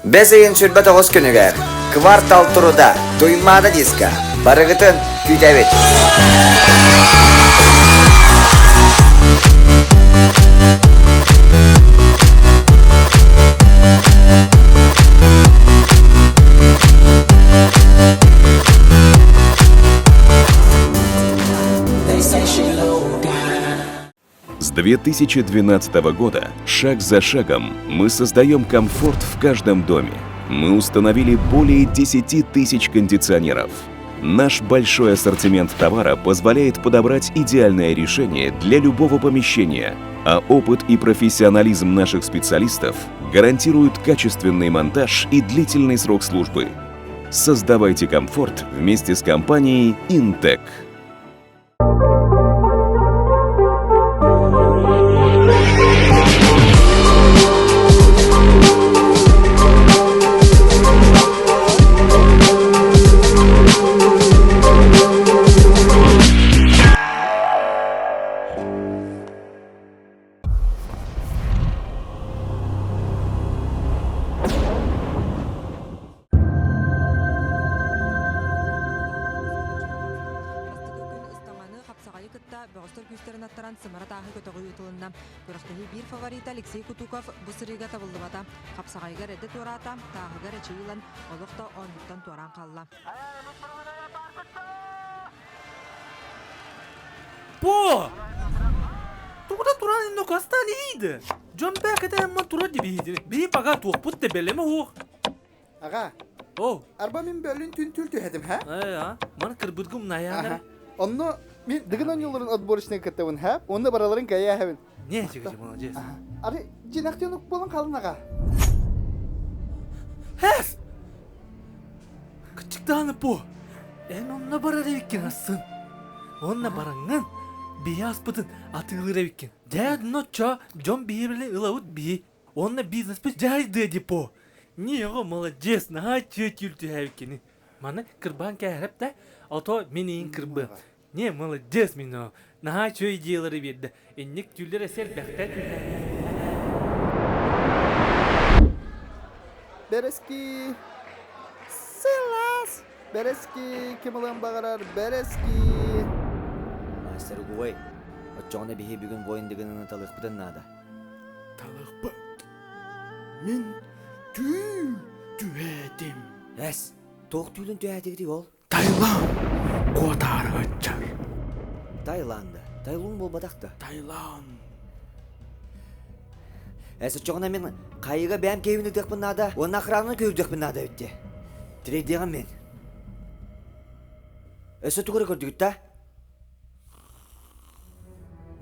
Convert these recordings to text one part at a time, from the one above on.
Бесейін сүрбі 9 күнігер. Квартал тұруда. Туймады диска. Барығытын күйтәбет. С 2012 года, шаг за шагом, мы создаем комфорт в каждом доме. Мы установили более 10 тысяч кондиционеров. Наш большой ассортимент товара позволяет подобрать идеальное решение для любого помещения, а опыт и профессионализм наших специалистов гарантируют качественный монтаж и длительный срок службы. Создавайте комфорт вместе с компанией Intec. Бөгөстөр күстерин аттаран сымара тағы көтөгі ütылынна. Көріқтігі бір фаворит Алексей Кутуков бұсырыға табылдыбата. Қапсағайға рәді турата, тағыға рәчейілін, олықта оныттан туран қалла. По! Туғыда туран инно кастан ейді. Жон бәкеті әмма тура дебейді. Бей баға туқ бұт дебелеме оқ. Аға, арба мен бөлін түн-түл түйедім, ха? Мана кірбіргім наяғыр. Онно мен дығынан yolların отборышына кіттавын, ха? Онны бараларын кая хәбін. Не жегіжі мұны жез? Ары, жинақтен ұқ болын қалын, аға. Хэс! Күтчіктаны по. Онна барар евіккен асын. Онна бараңын бейі аспытын атығылыр евіккен. Дәд ноча жон бейі біле ұлауыт бейі. Онна бизнес пі жайды еді по. Не оғы молодец, наға чөтүлті евіккені. Мана кірбан кәріп да, ото менейін кірбі. Не молодец мені, наға чөй идеялары берді. Эннек түлдер әсер бәқтәр түлдер. Берески. Селас. Берески. Кем ұлан бағарар? Берески. Мастер Угуэй, отчоғына бейі бүгін бойындығының талық бұдан нада. Талық бұ. Мен түйедім. Әс, тоқ түйілін түйәдегді ол. Тайлан. Қотары өтчар. Тайланды. Тайлун болбадақты. Тайлан. Әс, отчоғына мен қайыға бәм кейвін үдіқпін нада, оның ақырағына көйдіқпін нада өтті. Тірейдіған мен. Әс, отығыры көрдігіт та?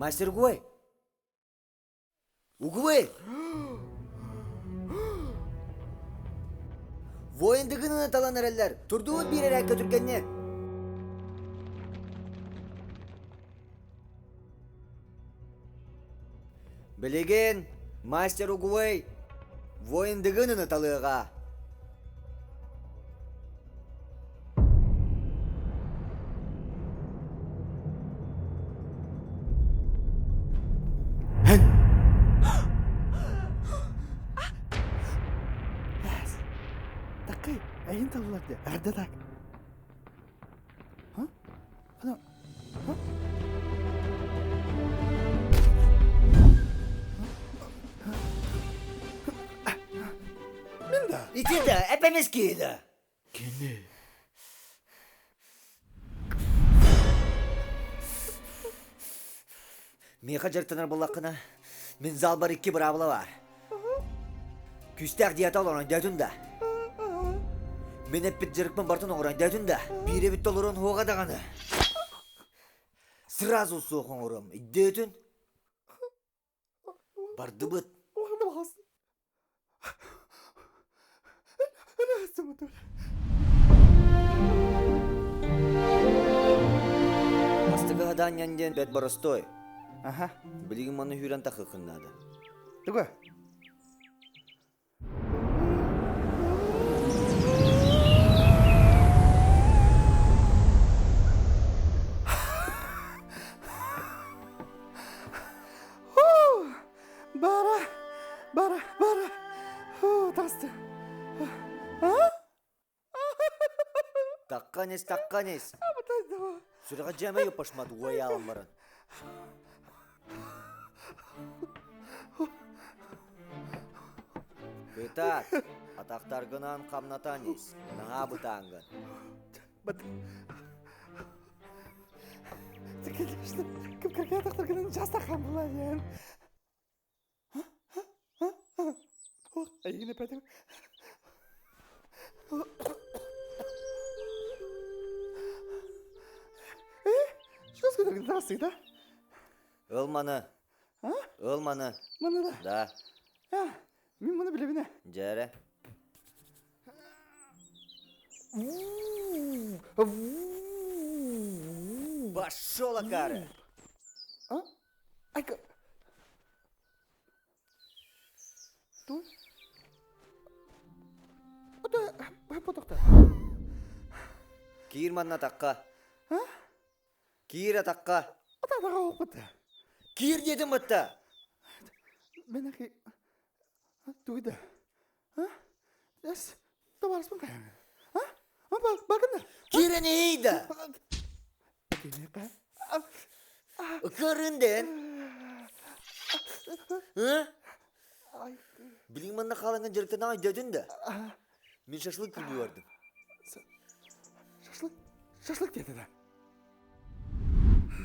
Мастер Угуэй. Угуэй. Воендығының таланыр әлдер. Тұрдуын бір әрәк көтіргенне. Білеген, Мастер Угуэй. Воендығының талыға. Әйін табыларды, әрді так. Мен да. Итеді, әпәмес кейді. Кені. Меха жыртыныр бұлаққына. Мен зал бар 2 бір абыла бар. Күстәк диета оларан дәтін да. Мен әппет жырықпын бартын оңыран дәтін да. Бире бітті оларан хоға дағаны. Сразу соқын орам. Дәтін. Барды бұт. Оғында бағасын. Әне әсім өтір. Астығы ғадан янден бәт барыстой. Аха. Білігім маны хүрен тақы қыннады. Түгі. Бара. Тасты. Taqqanis. Sürüqa cəmə yapışmadı uyalım barın. Kıtat, ataqtargınan qamnatanis. Nağa bıtangın. Тикелешти. Ким кирген тактыргынын жастакан булайын. Айгине пәдем. Что сказали? Здравствуй, да? Ilmanı. Ha? Ilmanı. Мына да. Da. Мен муну билем эне. Jere. Пошел, Акары. А? Айка. Что? Это потокта. Кирманна таққа. А? Кира таққа. Ата дага окута. Кир дедім ұтта. Мен ахи туйда. А? Яс табарыспын каян. А? Bakın. Kira neydi? Gene ka. Kırındın. Hı? Ay. Bilin bana kalangın cırıktan ay dedin de. Ben şaşlık gibi vardım. Şaşlık dedi de.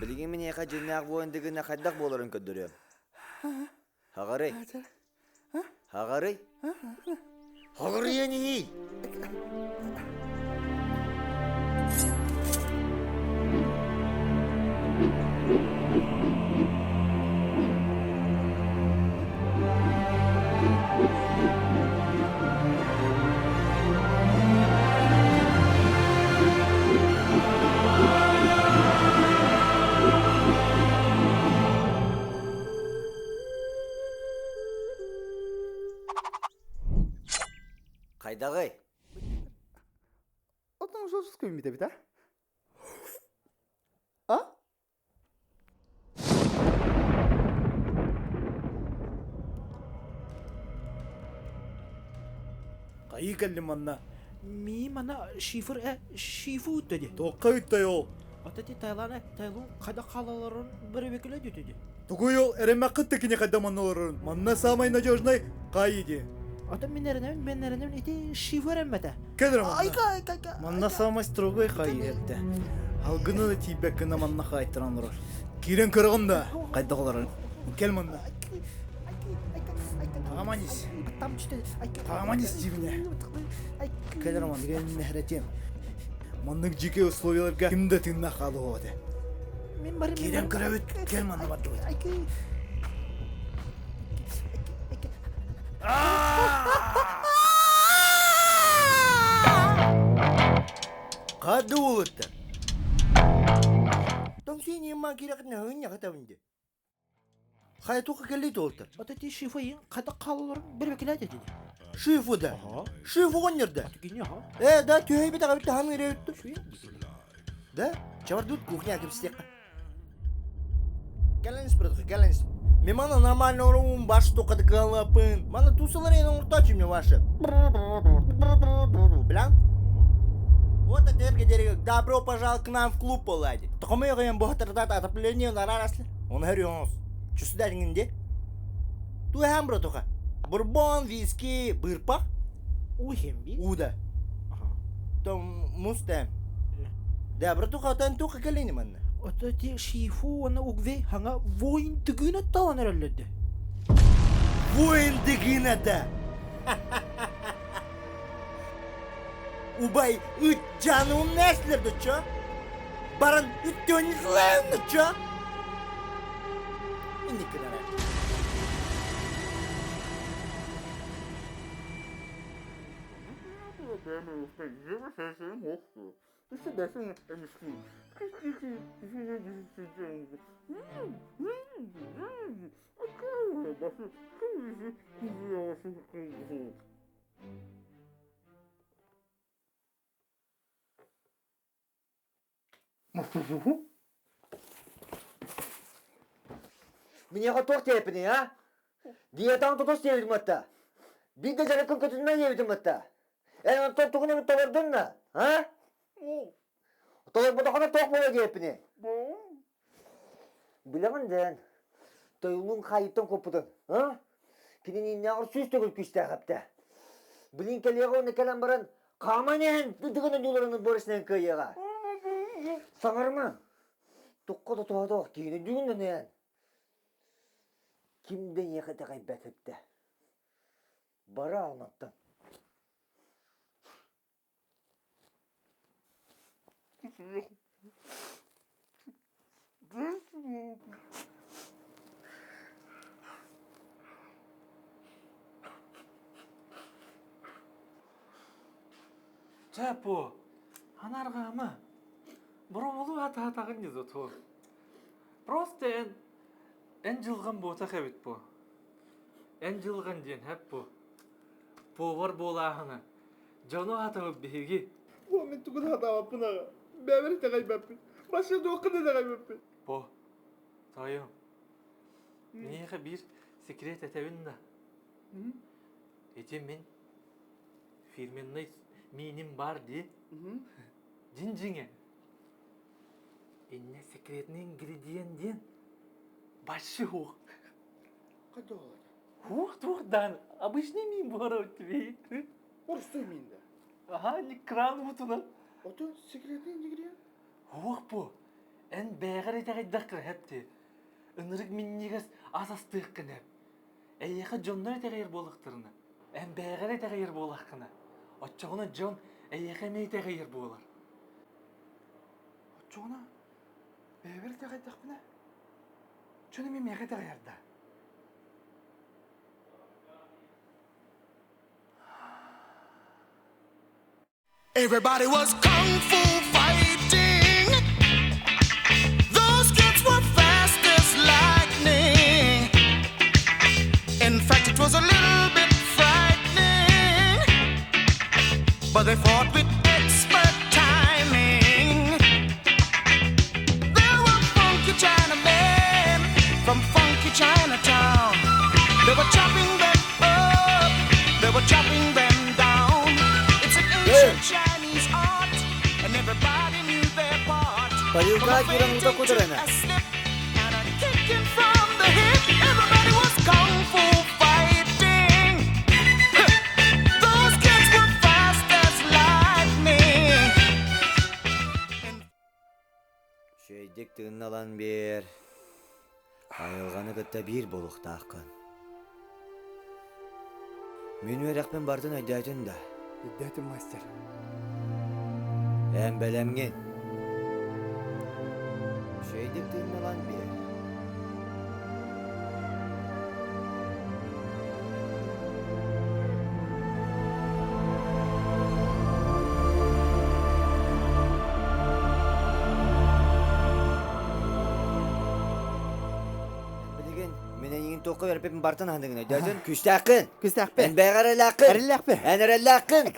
Bilin men yaka cırnak bu öndigine kaddak boların ködürüyorum. Hağarı. Hağarı. Hağarı yani. Kaydağı. Отдан жолсыз көймейді бит, а? Кайы кәллем манна. Ми мана шифр шифу dedi. Тоққа үтті ол. Атати Тайлан кайда калаларын бир бекеле dedi. Тугуй ол әрәмә қытты кіне қадда манналарын. Манна самай надежнай қайыды. Ата менеренен ити шифр эммете. Кәдір манна. Манна самай строгой қайы әтті. Алгыны да тейбәк кіна манна қайттыран ұрар. Кирен кырғында қайда қоларын. Кәл манна. Тағаманис. Тағаманис дебіне. Кәдір манна деген нәхретем. Манның жеке условияларға кімді тыңна қалы оғады. Кирен кірі өт. Кәл манна барды ғой. Қады олытты. Том сен ема керекіне өңне қатабынды. Қай тоқы кәлейді олытыр. Атати шифайын кайда калаларын бир бекеле dedi. Шифу да. Шифу қонерді. Гине ха. Да, түйей бет ағабетті ханы рейетті. Да, чавардут кухня әкіп істеққа. Кәләніз бұрдық, кәләніз. Мен мана нормально ұруым башы тоқады қалапын. Мана тусылар ең ұртачы мен вашы. Білян? Вот это дерек. Добро пожаловать к нам в клуб, Палади. Тұқымы еғайын бұғытырдат атыпление нар араслы. Оны көріңіз. Чүсі дәріңінде? Туй әм бұра тұқа. Бурбон, виски, бұрпақ. Ухем би. Уда. Том мустам. Да, бұра тұқа отан тұқа кәлейні манна. Атати шифу ана угве ханга воин тыгына талан эрелледи. Воин дегенада. Убай, үт жануым нәрселерді, чо? Барын үт төнізләуінді, чо? Инді кінара. Мне готов тепени, а? Диетан тутус тевдім атта. Bir de canı kötüsünden yedim hatta. En tontugunu mu tavırdın mı? Ha? Толар бодохана тоқ бола кепіне. Білемін ден. Тойлуң қайыптан көппідің. Кенен иннағыр сөз төгіл күшті әғапты. Білін келеға оны кәлем баран қаманен дүдігінің үлірінің борысынан көйеға. Саңарма. Тоққа да тоғады оқ кейіні дүгінді нән. Кімден еқіті қайбәт өпті. Бара алматтан. Чапо, анарға ма? Бұрымылу ата-атағын езі тұр. Просто ән жылған бота қабет бұ. Ән жылған ден әп бұ. Повар болағына. Жону атағы бейге. Мен түгіл хата баппын аға. Бәбір тағай баппын. Башылды оқыды тағай баппын. По, тайым. Неге бір секрет әтәуін да. Ете мен фирменный миним бар де. Жин-жинге. Инне секретный ингредиентден башы хуқ. Қайда олады? Хуқ-туқдан. Обычный мин бар өтпей. Орыстой менді. Ага, не кран бұтына. Оты секретный ингредиент? Хуқ бұ. Ән бәғір етағайдаққыр әпті. Үнірік мен негіз асастыққын әп. Әйеқі жондар етағайыр болықтырына. Ән бәғір етағайыр болаққына. Отчағына жон әйеқі ме етағайыр болар. Отчағына бәбір тағай дақпына? Чөні мен мәғі тағайырда. Everybody was kung fu fighting. Those kids were fast as lightning. In fact, it was a little bit frightening. But they fought with expert timing. There were funky Chinamen from funky Chinatown. They were chopping them up. They were chopping them down. It's an ancient Chinese art, and everybody knew their part. Парилка киран ута кудырана. And a kicking from the hip. Everybody was kung fu fighting. Those kids were fast as lightning. Шейдік тыңналан бер. Айылғаны күтті бір болуқта аққан. Мен өрәқпен бардың айдайтын да. Дәтім мастер. Әм бәлемген. Шейдік тыңналан бер. Тоқы веріп епін бартын аңдығын өйдәдің. Күшті ақын. Күсті ақпен. Ән бәғар әлі ақын. Әрілі ақпен. Ән әрілі ақын.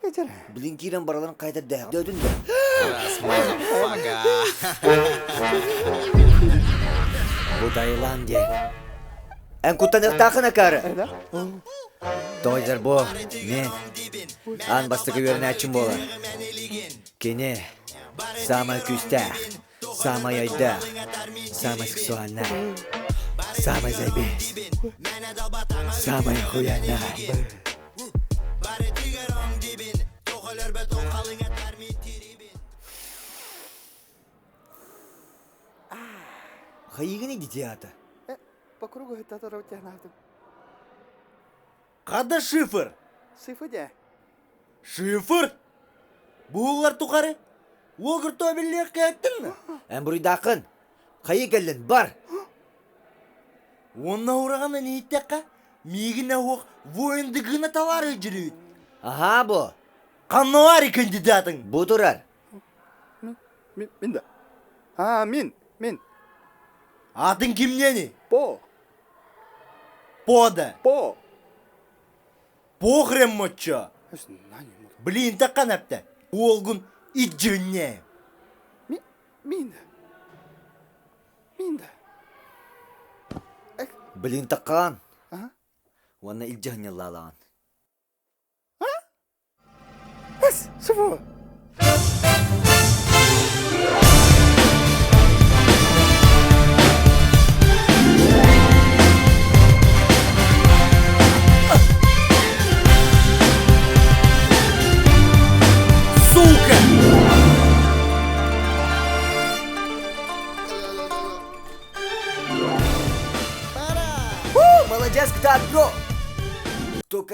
Geçer. Білін кейрен бараларын қайтыр дәғ. Дәудің да. Бұл дайылан де. Ән күттан ұқтақын ақары. Әрді? Дойдар бұл. Мен. Ан бастығы өрін әчім болар. Кене. Самай күстәқ. Самай айдақ. Самай сексуальна. Самай зайбес. Самай хуяна. Хайыгын иди театр. По кругу это ротя нахтым. Қада шифр? Шифы де. Шифр? Бұғылар тұқары? Оғыр тобелер кәттің ме? Ән бұрыдақын. Хайы кәлін бар. Онна ұрағаны не еттеққа? Мегіне оқ воендігіні талары жүрейді. Аха бұ. Қануари кандидатың? Бұ тұрар. Мен да. А, мен. Атын кімнені? По. Пода. По. Похрем моча. Нани мут. Блин, таққан апта. Олғын иджінне. Мен да. Білін таққан. Ага. Уанна илжахын ялалаған. Шифы.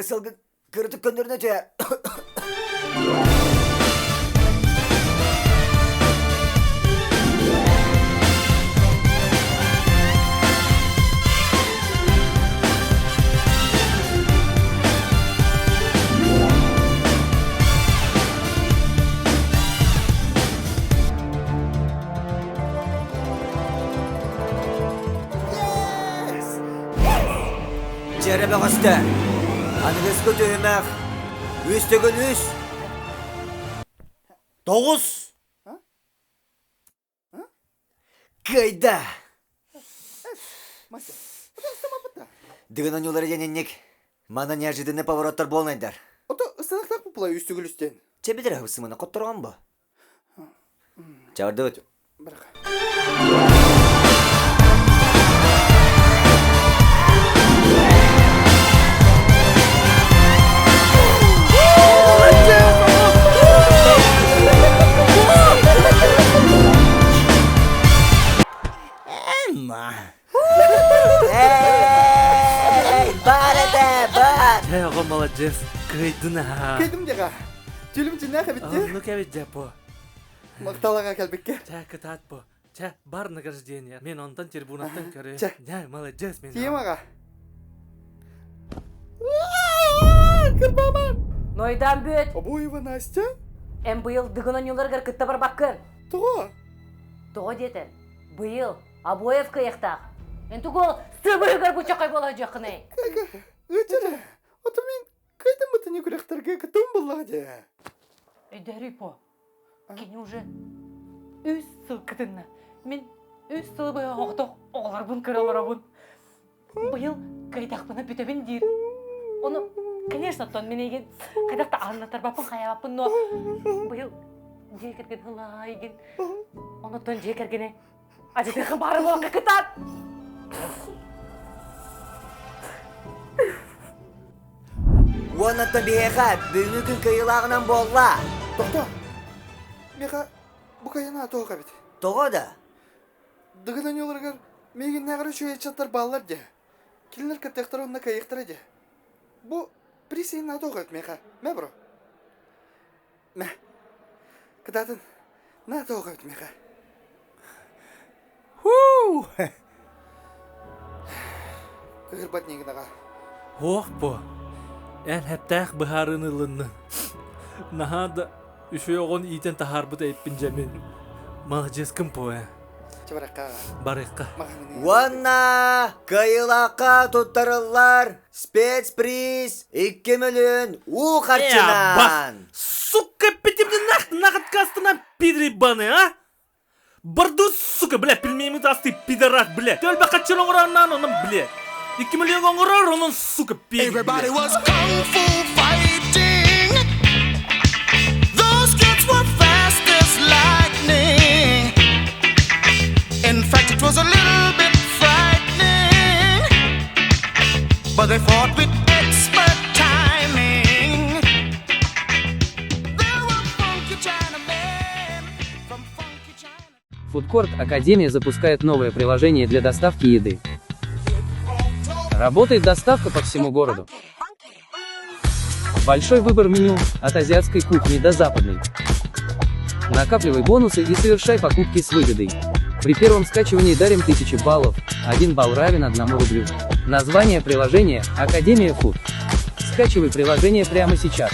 ысылгы кырытып көндөрүнө түйер. Жеребе қосты. Анығыз көтөймәк. Үз түгіл үз. 9. Кайда? Мастер, подожди, мапыта. Дыгын онюлары дененнек. Мана неожиданный повороттар болнайдар. Ото станақтақ бұпылай үстігілістен. Чебедер ағысымына қоттырған бұ. Чаварды өт. Бірақ. Бар әді, бар! Ого, молодец. Кайдын ха. Кедім деға. Жүлім жинақ әбітте. Ну кәбет жапо. Мақталаға кәлбекке. Ча катат по. Ча бар награждение. Мен онтан трибунаттан көрі. Ча. Я молодец мен. Тием аға. Кырбаман. Нойдан бүт. Обоева Настя. Әм бұйыл дығынан юларғар күтті бар баққын. Тұға. Тоғы детін. Бұйыл обоев каяқтақ. Энту гол сыбырғар бұчақай бола жақынай. Өтірі. Оты мен қайдан бұтыне күректарға күтім болады. Эдәрі по. Кені уже үз сыл кітінна. Мен үз сылы бұя оқтық оғылар бұн кіралар абын. Бұйыл қайдақпына бүтебін дейір. Оны, конечно, тон мен еген қайдақта аннатар бапын қая бапын, но бұйыл жекерген ғыла еген. Оны тон жекергене ажетеқі бары болға кітат. Оны табиға бүгінгі күн кайылағынан болла. Тоқта. Меға бұқайына тоға бет. Тоға да? Дығынан оларғар меген нәғыры шөйет чаттар балалар де. Келінер кәттектар онына кайықтыр де. Бұ присейін тоға бет меға. Мә бро? Мә. Кыдатын. На тоға бет меға. Ху! Кығырбат неген аға. Ох по. Ән хәптәқ бұхарын ылынны. Нахада үші оғын ийтен тахарбыт әйппін жәмен. Молодец кім по, Чабараққа. Барыққа. Уанна кайылаққа тұттарылар спецприз 2 миллион у қарчынан. Сука, петімді нақыт кастынан пидри баны, а? Барду, сука, бля, пельмеймі тасты пидорак, бля. Төлбі қатчын оңыраннан оның, бля. 2 миллион оңырар, оның, сука, пидри, Everybody бля. was kung fu fighting. Those kids were fast as lightning. In fact, it was a little bit frightening. But they fought with expert timing. There were funky Chinamen from funky China. Фудкорт Академия запускает новое приложение для доставки еды. Работает доставка по всему городу. Большой выбор меню, от азиатской кухни до западной. Накапливай бонусы и совершай покупки с выгодой. При первом скачивании дарим 1000 баллов, 1 балл равен 1 рублю. Название приложения Академия Фуд. Скачивай приложение прямо сейчас.